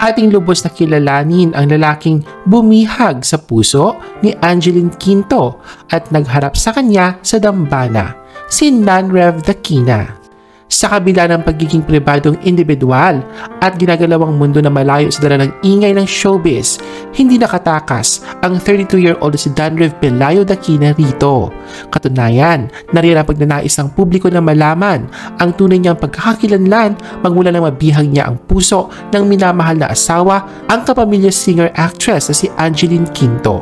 Ating lubos na kilalanin ang lalaking bumihag sa puso ni Angeline Quinto at nagharap sa kanya sa dambana, si Nanrev Dakina. Sa kabila ng pagiging pribadong individual at ginagalawang mundo na malayo sa dala ng ingay ng showbiz, hindi nakatakas ang 32-year-old si Nanrev Pelayo Dakina rito. Katunayan, nariyan ang pagnanais ng publiko na malaman ang tunay niyang pagkakakilanlan magmula ng mabihag niya ang puso ng minamahal na asawa, ang kapamilya singer-actress na si Angeline Quinto.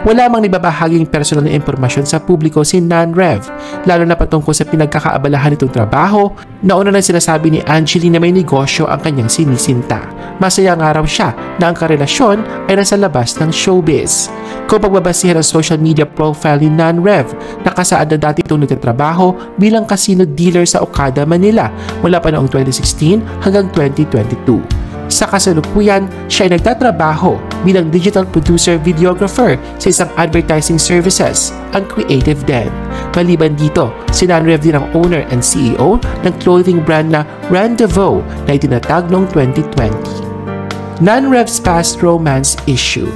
Wala mang nibabahaging personal na impormasyon sa publiko si Nanrev, lalo na patungkol sa pinagkakaabalahan nitong trabaho. Nauna nang sinasabi ni Angeline na may negosyo ang kanyang sinisinta. Masaya nga raw siya na ang karelasyon ay nasa labas ng showbiz. Kung pagbabasihan ang social media profile ni Nanrev, nakasaad na dati itong nagtatrabaho bilang casino dealer sa Okada, Manila mula pa noong 2016 hanggang 2022. Sa kasalukuyan, siya ay nagtatrabaho bilang digital producer videographer sa isang advertising services, ang Creative Den. Maliban dito, si Nanrev din ang owner and CEO ng clothing brand na Rendezvous na itinatag noong 2020. Nanrev's past romance issue.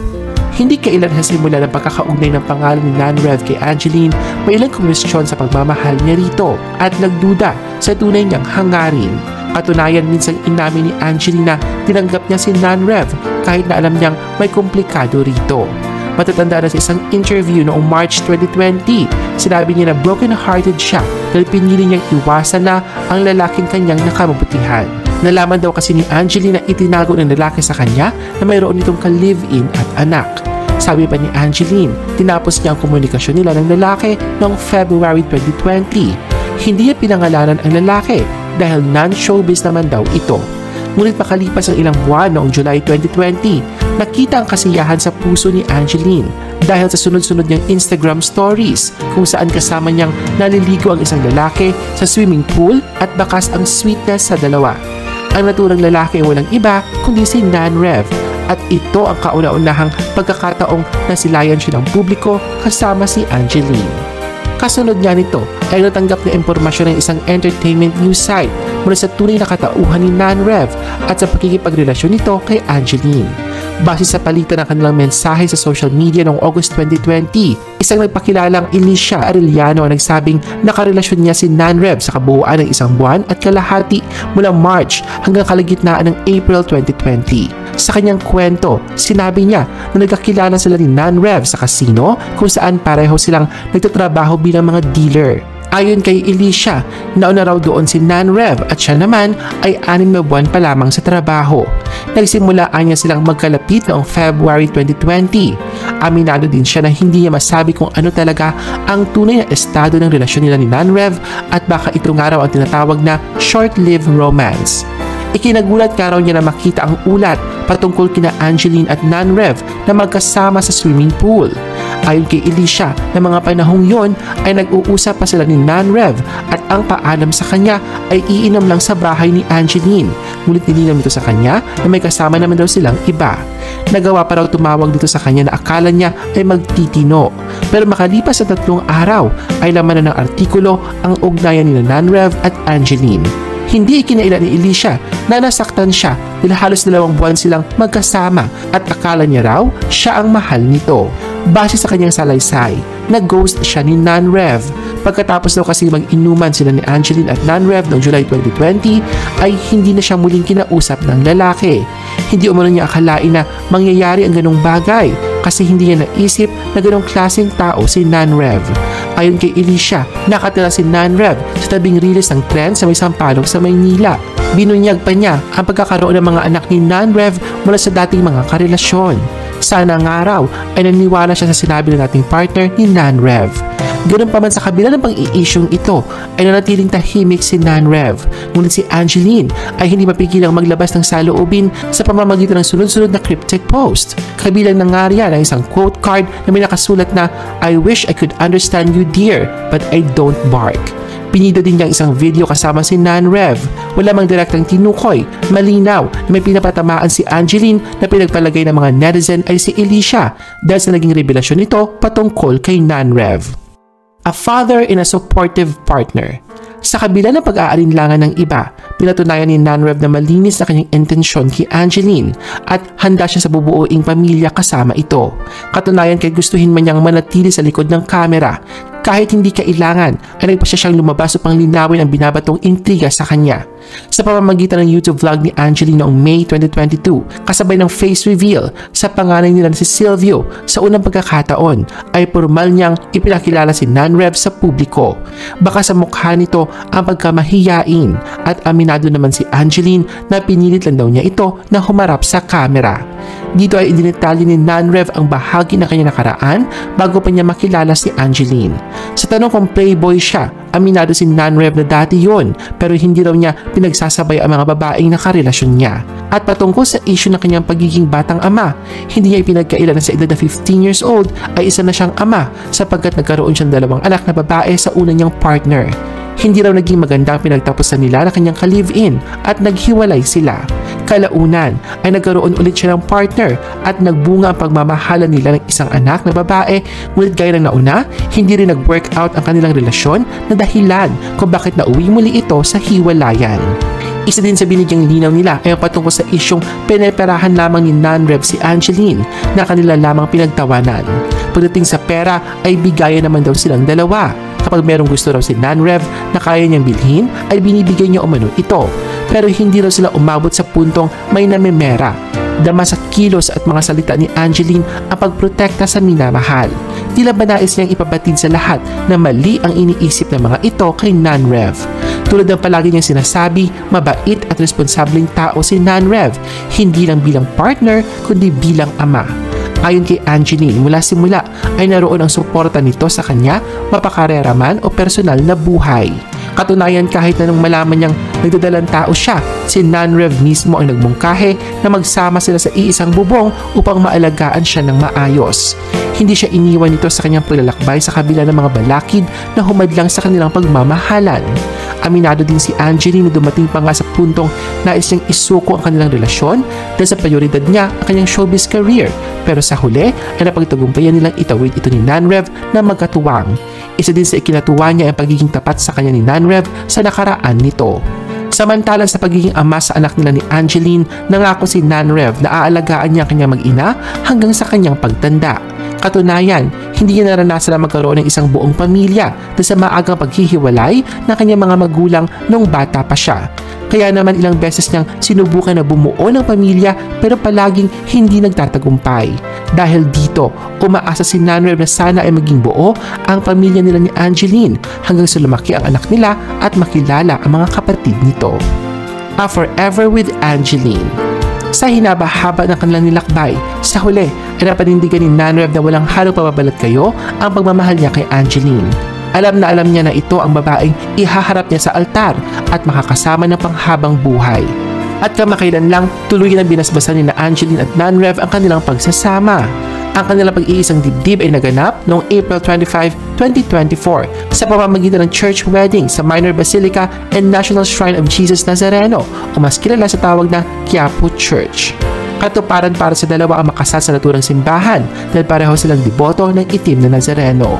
Hindi kailan sa simula ng pagkakaugnay ng pangalan ni Nanrev kay Angeline, may ilang kumwestiyon sa pagmamahal niya rito at nagduda sa tunay niyang hangarin. Katunayan, minsang inamin ni Angeline na tinanggap niya si Nanrev kahit na alam niyang may komplikado rito. Matatanda na sa isang interview noong March 2020, sinabi niya na broken-hearted siya dahil pinili niyang iwasan na ang lalaking kanyang nakamabutihan. Nalaman daw kasi ni Angeline na itinago ng lalaki sa kanya na mayroon itong ka-live-in at anak. Sabi pa ni Angeline, tinapos niya ang komunikasyon nila ng lalaki noong February 2020. Hindi niya pinangalanan ang lalaki dahil non-showbiz naman daw ito. Ngunit makalipas ang ilang buwan noong July 2020, nakita ang kasiyahan sa puso ni Angeline dahil sa sunod-sunod niyang Instagram stories kung saan kasama niyang naliligo ang isang lalaki sa swimming pool at bakas ang sweetness sa dalawa. Ang naturang lalaki ay walang iba kundi si Nanrev at ito ang kauna-unahang pagkakataong nasilayan siya ng publiko kasama si Angeline. Kasunod niya nito ay natanggap na impormasyon ng isang entertainment news site mula sa tunay na katauhan ni Nanrev at sa pakikipagrelasyon nito kay Angeline. Base sa palitan ng kanilang mensahe sa social media noong August 2020, isang nagpakilalang Alicia Arellano ang nagsabing nakarelasyon niya si Nanrev sa kabuuan ng isang buwan at kalahati mula March hanggang kalagitnaan ng April 2020. Sa kanyang kwento, sinabi niya na nagkakilala sila ni Nanrev sa casino kung saan pareho silang nagtatrabaho bilang mga dealer. Ayon kay Alicia, nauna raw doon si Nanrev at siya naman ay 6 na buwan pa lamang sa trabaho. Nagsimula niya silang magkalapit noong February 2020. Aminado din siya na hindi niya masabi kung ano talaga ang tunay na estado ng relasyon nila ni Nanrev at baka ito nga raw ang tinatawag na short-lived romance. Ikinagulat nga raw niya na makita ang ulat patungkol kina Angeline at Nanrev na magkasama sa swimming pool. Ayon kay Alicia, na mga panahong yon ay nag-uusap pa sila ni Nanrev at ang paalam sa kanya ay iinom lang sa bahay ni Angeline. Ngunit nilinam nito sa kanya na may kasama naman daw silang iba. Nagawa pa raw tumawag dito sa kanya na akala niya ay magtitino. Pero makalipas sa 3 araw ay laman na ng artikulo ang ugnayan ni Nanrev at Angeline. Hindi ikinaila ni Alicia na nasaktan siya dahil halos 2 buwan silang magkasama at akala niya raw siya ang mahal nito. Base sa kanyang salaysay, nag-ghost siya ni Nanrev. Pagkatapos daw kasi mag-inuman sila ni Angeline at Nanrev noong July 2020 ay hindi na siya muling kinausap ng lalaki. Hindi umano niya akalain na mangyayari ang ganong bagay kasi hindi niya naisip na ganong klaseng tao si Nanrev. Ayon kay Alicia, nakatira si Nanrev sa tabing riles ng tren sa may Sampaloc sa Maynila. Binunyag pa niya ang pagkakaroon ng mga anak ni Nanrev mula sa dating mga karelasyon. Sana nga raw ay naniwala siya sa sinabi ng dating partner ni Nanrev. Ganun pa man sa kabila ng pang-i-isyong ito ay nanatiling tahimik si Nanrev. Ngunit si Angeline ay hindi mapigilang maglabas ng saloobin sa pamamagitan ng sunod-sunod na cryptic post. Kabilang na nga riyan ang isang quote card na may nakasulat na, "I wish I could understand you dear, but I don't bark." Pinido din niya isang video kasama si Nanrev. Wala mang direktang tinukoy, malinaw na may pinapatamaan si Angeline na pinagpalagay ng mga netizen ay si Alicia dahil sa naging revelasyon nito patungkol kay Nanrev. a father and a supportive partner. Sa kabila ng pag-aalinlangan ng iba, pinatunayan ni Nanrev na malinis na kanyang intensyon kay Angeline at handa siya sa bubuuing pamilya kasama ito. Katunayan kahit gustuhin man niyang manatili sa likod ng kamera, kahit hindi kailangan ay nagpasya siyang lumabas upang linawin ang binabatong intriga sa kanya. Sa pamamagitan ng YouTube vlog ni Angeline noong May 2022, kasabay ng face reveal sa panganay nila na si Silvio, sa unang pagkakataon ay formal niyang ipinakilala si Nanrev sa publiko. Baka sa mukha nito ang pagkamahiyain at aminado naman si Angeline na pinilit lang daw niya ito na humarap sa kamera. Dito ay idinetali ni Nanrev ang bahagi ng kanyang nakaraan bago pa niya makilala si Angeline. Sa tanong kung playboy siya, aminado si Nanrev na dati yon pero hindi raw niya pinagsasabay ang mga babaeng nakarelasyon niya. At patungkol sa issue ng kanyang pagiging batang ama, hindi niya ipinagkaila na sa edad na 15 years old ay isa na siyang ama sapagkat nagkaroon siyang 2 anak na babae sa una niyang partner. Hindi raw naging maganda ang pinagtapusan nila na kanyang ka-live-in at naghiwalay sila. Kalaunan ay nagkaroon ulit siya ng partner at nagbunga ang pagmamahalan nila ng isang anak na babae, ngunit gaya ng nauna, hindi rin nag-work out ang kanilang relasyon na dahilan kung bakit nauwi muli ito sa hiwalayan. Isa din sa binigyang linaw nila ay ang patungkol sa isyong pineperahan lamang ni Nanrev si Angeline na kanila lamang pinagtawanan. Pagdating sa pera ay bigayan naman daw silang dalawa. Kapag merong gusto raw si Nanrev na kaya niyang bilhin ay binibigay niya umano ito. Pero hindi raw sila umabot sa puntong may namimera. Dama sa kilos at mga salita ni Angeline ang pagprotekta sa minamahal. Tila ba nais niyang ipabatid sa lahat na mali ang iniisip ng mga ito kay Nanrev. Tulad ng palagi niyang sinasabi, mabait at responsableng tao si Nanrev, hindi lang bilang partner kundi bilang ama. Ayon kay Angeline, mula simula ay naroon ang suporta nito sa kanya, mapakarera man o personal na buhay. Katunayan kahit na nung malaman niyang nagdadalang tao siya, si Nanrev mismo ang nagmungkahe na magsama sila sa iisang bubong upang maalagaan siya ng maayos. Hindi siya iniwan nito sa kanyang paglalakbay sa kabila ng mga balakid na humadlang sa kanilang pagmamahalan. Aminado din si Angeline na dumating pa nga sa puntong nais niyang isuko ang kanilang relasyon dahil sa prioridad niya ang kanyang showbiz career, pero sa huli ay napagtagumpayan nilang itawid ito ni Nanrev na magkatuwang. Isa din sa ikinatuwa niya ang pagiging tapat sa kanya ni Nanrev sa nakaraan nito. Samantalang sa pagiging ama sa anak nila ni Angeline, nangako si Nanrev na aalagaan niya ang kanyang mag-ina hanggang sa kanyang pagtanda. Katunayan, hindi niya naranasan na magkaroon ng isang buong pamilya dahil sa maagang paghihiwalay ng kanyang mga magulang nung bata pa siya. Kaya naman ilang beses niyang sinubukan na bumuo ng pamilya pero palaging hindi nagtatagumpay. Dahil dito, umaasa si Nanrev na sana ay maging buo ang pamilya nila ni Angeline hanggang sa lumaki ang anak nila at makilala ang mga kapatid nito. A Forever with Angeline. Sa hinaba-haba ng kanilang nilakbay, sa huli ay napanindigan ni Nanrev na walang halong pababalat kayo ang pagmamahal niya kay Angeline. Alam niya na ito ang babaeng ihaharap niya sa altar at makakasama ng panghabang buhay. At kamakailan lang, tuluyan ang binasbasan ni na Angeline at Nanrev ang kanilang pagsasama. Ang kanilang pag-iisang dibdib ay naganap noong April 25, 2024 sa pamamagitan ng church wedding sa Minor Basilica and National Shrine of Jesus Nazareno o mas kilala sa tawag na Quiapo Church. Katuparan para sa dalawa ang makasal sa naturang simbahan dahil pareho silang deboto ng itim na Nazareno.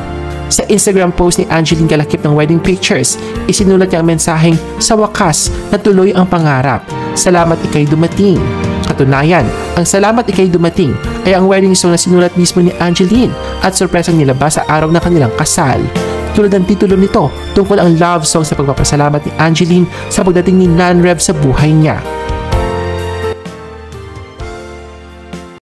Sa Instagram post ni Angeline kalakip ng wedding pictures, isinulat niya ang mensaheng, sa wakas, natuloy ang pangarap. Salamat ikay dumating. Katunayan, ang salamat ikay dumating ay ang wedding song na sinulat mismo ni Angeline at sorpresang nilabas sa araw ng kanilang kasal. Tulad ng titulo nito, tungkol ang love song sa pagpapasalamat ni Angeline sa pagdating ni Nanrev sa buhay niya.